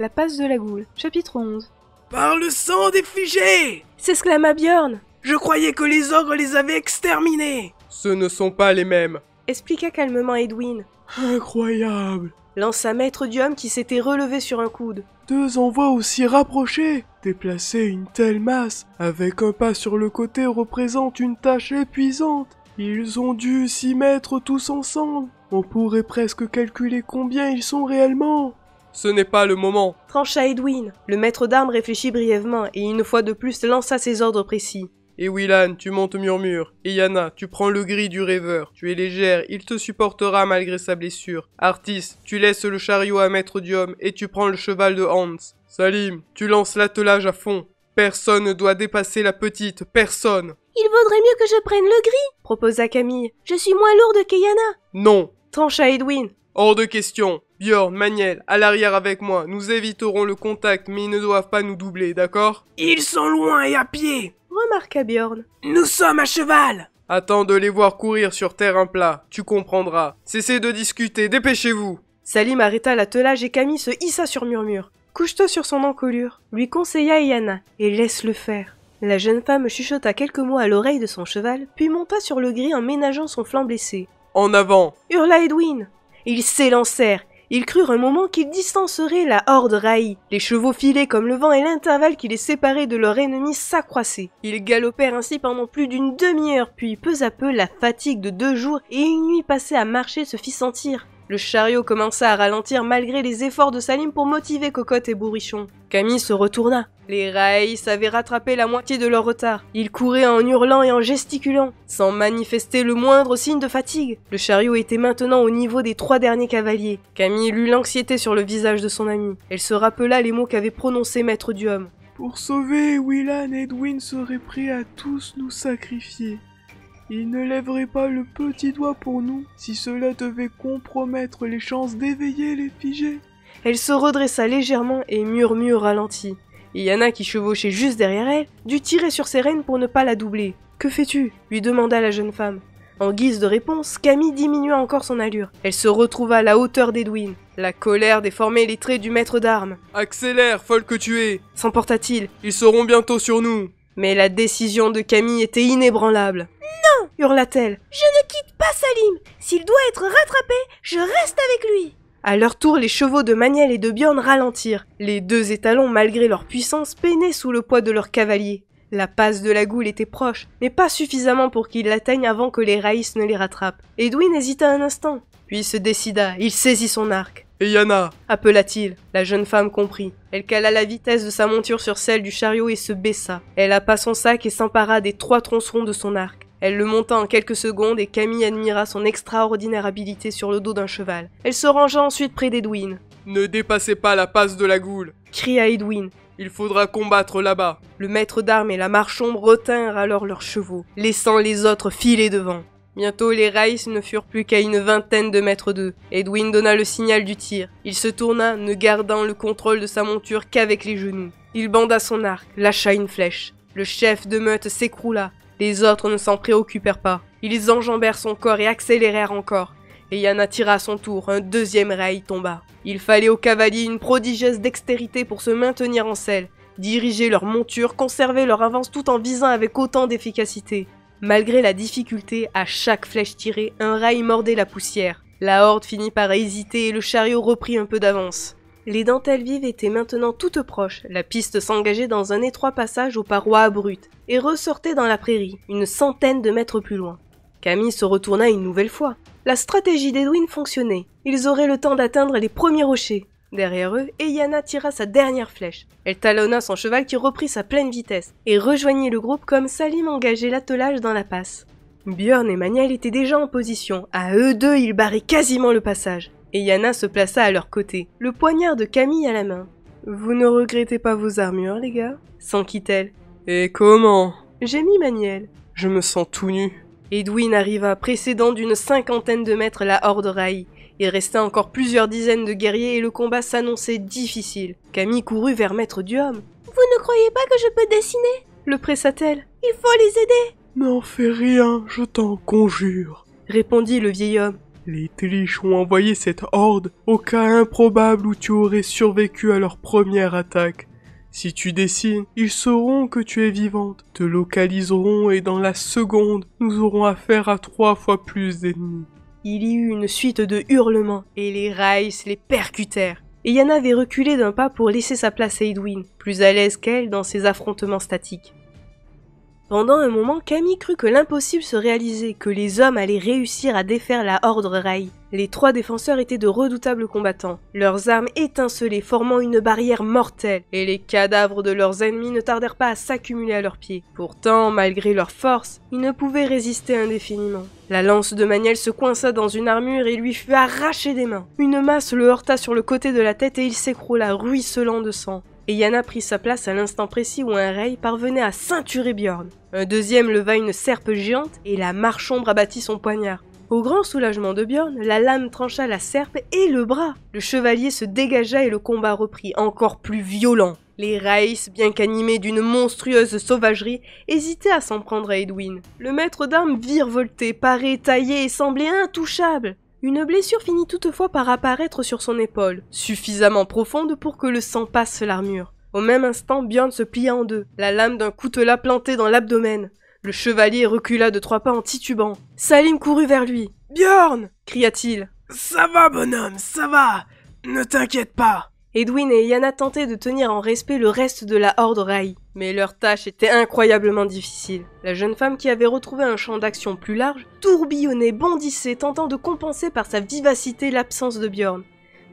La passe de la goule, chapitre 11. Par le sang des figés! S'exclama Björn. Je croyais que les ogres les avaient exterminés! Ce ne sont pas les mêmes. Expliqua calmement Edwin. Incroyable! Lança Maître Diom qui s'était relevé sur un coude. 2 envois aussi rapprochés! Déplacer une telle masse avec un pas sur le côté représente une tâche épuisante. Ils ont dû s'y mettre tous ensemble. On pourrait presque calculer combien ils sont réellement. Ce n'est pas le moment. Trancha Edwin. Le maître d'armes réfléchit brièvement et une fois de plus lança ses ordres précis. Et Willan, tu montes Murmure. Et Yana, tu prends le gris du rêveur. Tu es légère, il te supportera malgré sa blessure. Artis, tu laisses le chariot à Maître Diom et tu prends le cheval de Hans. Salim, tu lances l'attelage à fond. Personne ne doit dépasser la petite, personne. Il vaudrait mieux que je prenne le gris, proposa Camille. Je suis moins lourde que Yana. Non. Trancha Edwin. Hors de question. Björn, Maniel, à l'arrière avec moi. Nous éviterons le contact, mais ils ne doivent pas nous doubler, d'accord? Ils sont loin et à pied. Remarqua Björn. Nous sommes à cheval. Attends de les voir courir sur terrain plat. Tu comprendras. Cessez de discuter, dépêchez-vous. Salim arrêta l'attelage et Camille se hissa sur Murmure. Couche-toi sur son encolure, lui conseilla Yana, et laisse-le faire. La jeune femme chuchota quelques mots à l'oreille de son cheval, puis monta sur le gris en ménageant son flanc blessé. En avant! Hurla Edwin. Ils s'élancèrent. Ils crurent un moment qu'ils distanceraient la horde raillie. Les chevaux filaient comme le vent et l'intervalle qui les séparait de leur ennemi s'accroissait. Ils galopèrent ainsi pendant plus d'une demi-heure, puis peu à peu la fatigue de 2 jours et une nuit passée à marcher se fit sentir. Le chariot commença à ralentir malgré les efforts de Salim pour motiver Cocotte et Bourrichon. Camille se retourna. Les Raïs avaient rattrapé la moitié de leur retard. Ils couraient en hurlant et en gesticulant, sans manifester le moindre signe de fatigue. Le chariot était maintenant au niveau des 3 derniers cavaliers. Camille lut l'anxiété sur le visage de son ami. Elle se rappela les mots qu'avait prononcés Maître Diom. Pour sauver Willan, Edwin serait prêt à tous nous sacrifier. Il ne lèverait pas le petit doigt pour nous si cela devait compromettre les chances d'éveiller les figés. Elle se redressa légèrement et Murmure ralentit. Et Yana, qui chevauchait juste derrière elle, dut tirer sur ses rênes pour ne pas la doubler. « Que fais-tu » lui demanda la jeune femme. En guise de réponse, Camille diminua encore son allure. Elle se retrouva à la hauteur d'Edwin. La colère déformait les traits du maître d'armes. « Accélère, folle que tu es !» s'emporta-t-il. « Ils seront bientôt sur nous !» Mais la décision de Camille était inébranlable. « Non » hurla-t-elle. « Je ne quitte pas Salim. S'il doit être rattrapé, je reste avec lui !» À leur tour, les chevaux de Maniel et de Björn ralentirent. Les 2 étalons, malgré leur puissance, peinaient sous le poids de leurs cavaliers. La passe de la goule était proche, mais pas suffisamment pour qu'ils l'atteignent avant que les Raïs ne les rattrapent. Edwin hésita un instant, puis se décida. Il saisit son arc. « Et Yana » appela-t-il. La jeune femme comprit. Elle cala la vitesse de sa monture sur celle du chariot et se baissa. Elle appa son sac et s'empara des 3 tronçons de son arc. Elle le monta en quelques secondes et Camille admira son extraordinaire habileté sur le dos d'un cheval. Elle se rangea ensuite près d'Edwin. « Ne dépassez pas la passe de la goule !» cria Edwin. « Il faudra combattre là-bas !» Le maître d'armes et la marchombre retinrent alors leurs chevaux, laissant les autres filer devant. Bientôt les Raïs ne furent plus qu'à une vingtaine de mètres d'eux. Edwin donna le signal du tir. Il se tourna, ne gardant le contrôle de sa monture qu'avec les genoux. Il banda son arc, lâcha une flèche. Le chef de meute s'écroula. Les autres ne s'en préoccupèrent pas. Ils enjambèrent son corps et accélérèrent encore. Et Yana tira à son tour, un 2e rail tomba. Il fallait aux cavaliers une prodigieuse dextérité pour se maintenir en selle, diriger leur monture, conserver leur avance tout en visant avec autant d'efficacité. Malgré la difficulté, à chaque flèche tirée, un rail mordait la poussière. La horde finit par hésiter et le chariot reprit un peu d'avance. Les dentelles vives étaient maintenant toutes proches, la piste s'engageait dans un étroit passage aux parois abruptes, et ressortait dans la prairie, une centaine de mètres plus loin. Camille se retourna une nouvelle fois. La stratégie d'Edwin fonctionnait, ils auraient le temps d'atteindre les premiers rochers. Derrière eux, Yana tira sa dernière flèche. Elle talonna son cheval qui reprit sa pleine vitesse, et rejoignit le groupe comme Salim engageait l'attelage dans la passe. Björn et Maniel étaient déjà en position, à eux 2 ils barraient quasiment le passage. Et Yana se plaça à leur côté, le poignard de Camille à la main. « Vous ne regrettez pas vos armures, les gars ?» s'enquit-elle. « Et comment ?» gémit Maniel. « Je me sens tout nu. » Edwin arriva, précédant d'une 50aine de mètres la horde raille. Il restait encore plusieurs dizaines de guerriers et le combat s'annonçait difficile. Camille courut vers Maître Diom. « Vous ne croyez pas que je peux dessiner ?» le pressa-t-elle. « Il faut les aider !» « N'en fais rien, je t'en conjure !» répondit le vieil homme. Les Tlish ont envoyé cette horde au cas improbable où tu aurais survécu à leur première attaque. Si tu dessines, ils sauront que tu es vivante, te localiseront et dans la seconde, nous aurons affaire à 3 fois plus d'ennemis. Il y eut une suite de hurlements, et les Rice les percutèrent. Et Yana avait reculé d'un pas pour laisser sa place à Edwin, plus à l'aise qu'elle dans ces affrontements statiques. Pendant un moment, Camille crut que l'impossible se réalisait, que les hommes allaient réussir à défaire la horde Rai. Les 3 défenseurs étaient de redoutables combattants, leurs armes étincelaient formant une barrière mortelle, et les cadavres de leurs ennemis ne tardèrent pas à s'accumuler à leurs pieds. Pourtant, malgré leur force, ils ne pouvaient résister indéfiniment. La lance de Maniel se coinça dans une armure et lui fut arrachée des mains. Une masse le heurta sur le côté de la tête et il s'écroula, ruisselant de sang. Et Yana prit sa place à l'instant précis où un Rai parvenait à ceinturer Bjorn. Un deuxième leva une serpe géante et la marche-ombre abattit son poignard. Au grand soulagement de Bjorn, la lame trancha la serpe et le bras. Le chevalier se dégagea et le combat reprit, encore plus violent. Les Raïs, bien qu'animés d'une monstrueuse sauvagerie, hésitaient à s'en prendre à Edwin. Le maître d'armes virevoltait, paré, taillé et semblait intouchable. Une blessure finit toutefois par apparaître sur son épaule, suffisamment profonde pour que le sang passe l'armure. Au même instant, Bjorn se plia en deux, la lame d'un coutelas planté dans l'abdomen. Le chevalier recula de 3 pas en titubant. Salim courut vers lui. « Bjorn !» cria-t-il. « Ça va, bonhomme, ça va. Ne t'inquiète pas. » Edwin et Yana tentaient de tenir en respect le reste de la horde Rai, mais leur tâche était incroyablement difficile. La jeune femme qui avait retrouvé un champ d'action plus large tourbillonnait, bondissait, tentant de compenser par sa vivacité l'absence de Bjorn.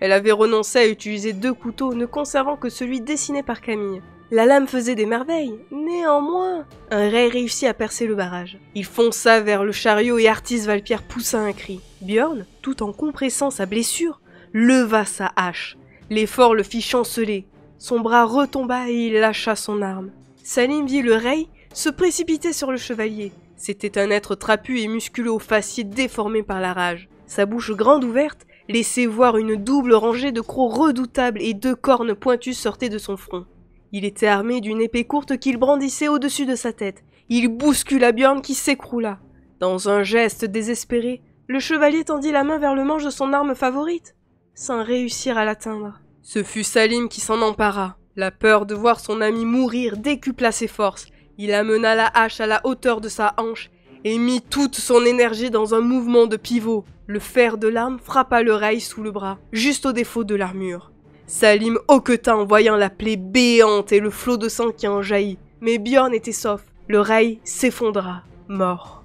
Elle avait renoncé à utiliser 2 couteaux, ne conservant que celui dessiné par Camille. La lame faisait des merveilles, néanmoins, un Rai réussit à percer le barrage. Il fonça vers le chariot et Artis Valpierre poussa un cri. Bjorn, tout en compressant sa blessure, leva sa hache. L'effort le fit chanceler. Son bras retomba et il lâcha son arme. Salim vit le Rai se précipiter sur le chevalier. C'était un être trapu et musculeux aux faciès déformés par la rage. Sa bouche grande ouverte laissait voir une double rangée de crocs redoutables et 2 cornes pointues sortaient de son front. Il était armé d'une épée courte qu'il brandissait au-dessus de sa tête. Il bouscula Bjorn qui s'écroula. Dans un geste désespéré, le chevalier tendit la main vers le manche de son arme favorite, sans réussir à l'atteindre. Ce fut Salim qui s'en empara. La peur de voir son ami mourir décupla ses forces. Il amena la hache à la hauteur de sa hanche et mit toute son énergie dans un mouvement de pivot. Le fer de l'arme frappa le Rai sous le bras, juste au défaut de l'armure. Salim hoqueta en voyant la plaie béante et le flot de sang qui en jaillit. Mais Bjorn était sauf. Le Rai s'effondra, mort.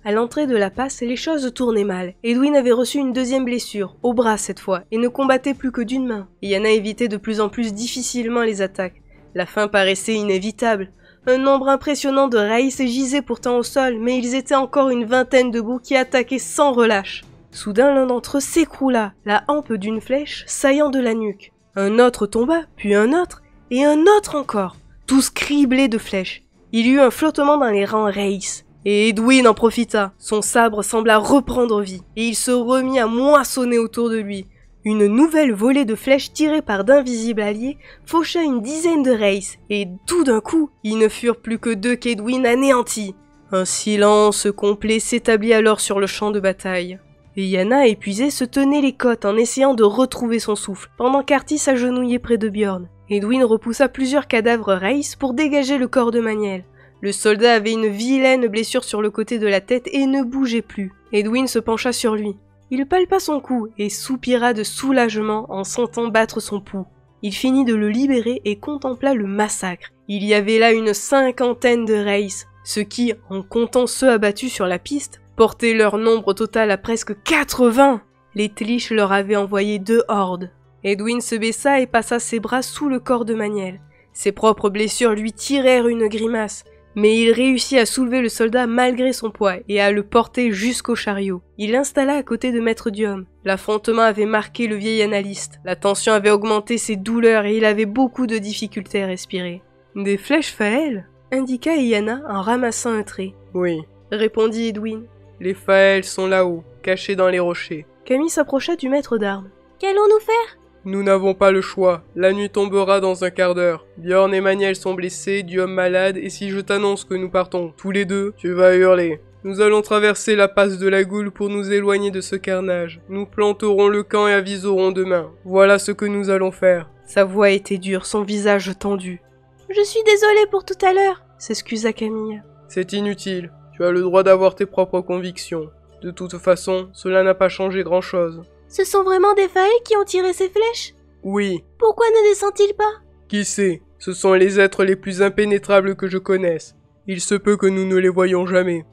À l'entrée de la passe, les choses tournaient mal. Edwin avait reçu une 2e blessure, au bras cette fois, et ne combattait plus que d'une main. Yana évitait de plus en plus difficilement les attaques. La fin paraissait inévitable. Un nombre impressionnant de Raïs gisait pourtant au sol, mais ils étaient encore une 20aine debout qui attaquaient sans relâche. Soudain, l'un d'entre eux s'écroula, la hampe d'une flèche saillant de la nuque. Un autre tomba, puis un autre, et un autre encore, tous criblés de flèches. Il y eut un flottement dans les rangs Raïs. Et Edwin en profita. Son sabre sembla reprendre vie, et il se remit à moissonner autour de lui. Une nouvelle volée de flèches tirées par d'invisibles alliés faucha une 10aine de Raïs, et tout d'un coup, ils ne furent plus que 2 qu'Edwin anéantit. Un silence complet s'établit alors sur le champ de bataille. Et Yana, épuisée, se tenait les côtes en essayant de retrouver son souffle, pendant qu'Artis s'agenouillait près de Bjorn. Edwin repoussa plusieurs cadavres Raïs pour dégager le corps de Maniel. Le soldat avait une vilaine blessure sur le côté de la tête et ne bougeait plus. Edwin se pencha sur lui. Il palpa son cou et soupira de soulagement en sentant battre son pouls. Il finit de le libérer et contempla le massacre. Il y avait là une 50aine de Raïs, ce qui, en comptant ceux abattus sur la piste, portait leur nombre total à presque 80. Les Tlish leur avaient envoyé 2 hordes. Edwin se baissa et passa ses bras sous le corps de Maniel. Ses propres blessures lui tirèrent une grimace. Mais il réussit à soulever le soldat malgré son poids et à le porter jusqu'au chariot. Il l'installa à côté de Maître Diom. L'affrontement avait marqué le vieil analyste. La tension avait augmenté ses douleurs et il avait beaucoup de difficultés à respirer. « Des flèches Faël ?» indiqua Yana en ramassant un trait. « Oui, » répondit Edwin. « Les Faël sont là-haut, cachés dans les rochers. » Camille s'approcha du maître d'armes. « Qu'allons-nous faire » Nous n'avons pas le choix. La nuit tombera dans un quart d'heure. Bjorn et Maniel sont blessés, Diom malade, et si je t'annonce que nous partons tous les deux, tu vas hurler. Nous allons traverser la passe de la Goule pour nous éloigner de ce carnage. Nous planterons le camp et aviserons demain. Voilà ce que nous allons faire. Sa voix était dure, son visage tendu. « Je suis désolée pour tout à l'heure », s'excusa Camille. C'est inutile. Tu as le droit d'avoir tes propres convictions. De toute façon, cela n'a pas changé grand-chose. Ce sont vraiment des Fae qui ont tiré ces flèches? Oui. Pourquoi ne descend-il pas? Qui sait? Ce sont les êtres les plus impénétrables que je connaisse. Il se peut que nous ne les voyions jamais.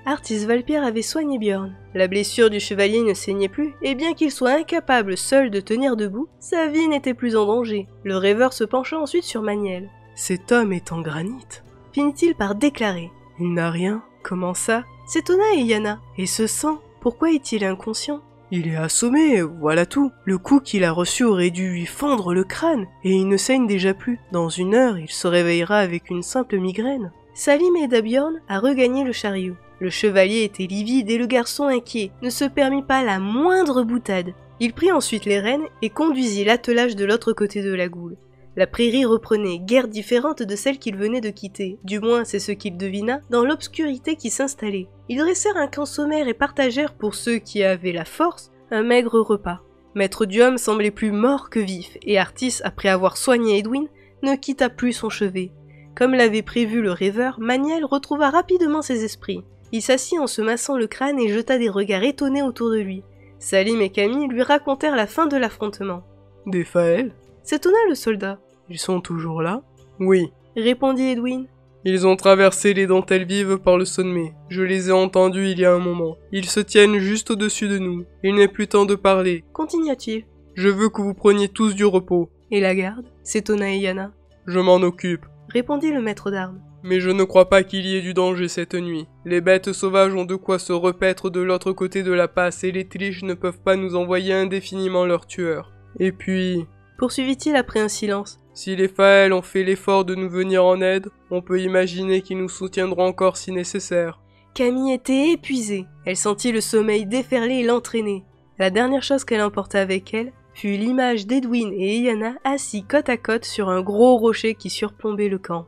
Artis Valpierre avait soigné Bjorn. La blessure du chevalier ne saignait plus, et bien qu'il soit incapable seul de tenir debout, sa vie n'était plus en danger. Le rêveur se pencha ensuite sur Maniel. « Cet homme est en granit », finit-il par déclarer. « Il n'a rien. Comment ça ?» s'étonna Yana. « Et ce sang, pourquoi est-il inconscient ?»« Il est assommé, voilà tout. Le coup qu'il a reçu aurait dû lui fendre le crâne, et il ne saigne déjà plus. Dans 1 heure, il se réveillera avec une simple migraine. » Salim aida Bjorn à regagner le chariot. Le chevalier était livide et le garçon inquiet ne se permit pas la moindre boutade. Il prit ensuite les rênes et conduisit l'attelage de l'autre côté de la Goule. La prairie reprenait, guère différente de celle qu'il venait de quitter, du moins c'est ce qu'il devina dans l'obscurité qui s'installait. Ils dressèrent un camp sommaire et partagèrent pour ceux qui avaient la force un maigre repas. Maître Diom semblait plus mort que vif et Artis, après avoir soigné Edwin, ne quitta plus son chevet. Comme l'avait prévu le rêveur, Maniel retrouva rapidement ses esprits. Il s'assit en se massant le crâne et jeta des regards étonnés autour de lui. Salim et Camille lui racontèrent la fin de l'affrontement. « Des Faël ?» s'étonna le soldat. « Ils sont toujours là ?»« Oui. » répondit Edwin. « Ils ont traversé les dentelles vives par le sommet. Je les ai entendus il y a un moment. Ils se tiennent juste au-dessus de nous. Il n'est plus temps de parler. » Continua-t-il. « Je veux que vous preniez tous du repos. »« Et la garde ?» s'étonna Yana. « Je m'en occupe. » répondit le maître d'armes. Mais je ne crois pas qu'il y ait du danger cette nuit. Les bêtes sauvages ont de quoi se repaître de l'autre côté de la passe et les Tlish ne peuvent pas nous envoyer indéfiniment leurs tueurs. Et puis... poursuivit-il après un silence. Si les Faël ont fait l'effort de nous venir en aide, on peut imaginer qu'ils nous soutiendront encore si nécessaire. Camille était épuisée. Elle sentit le sommeil déferler et l'entraîner. La dernière chose qu'elle emporta avec elle fut l'image d'Edwin et Yana assis côte à côte sur un gros rocher qui surplombait le camp.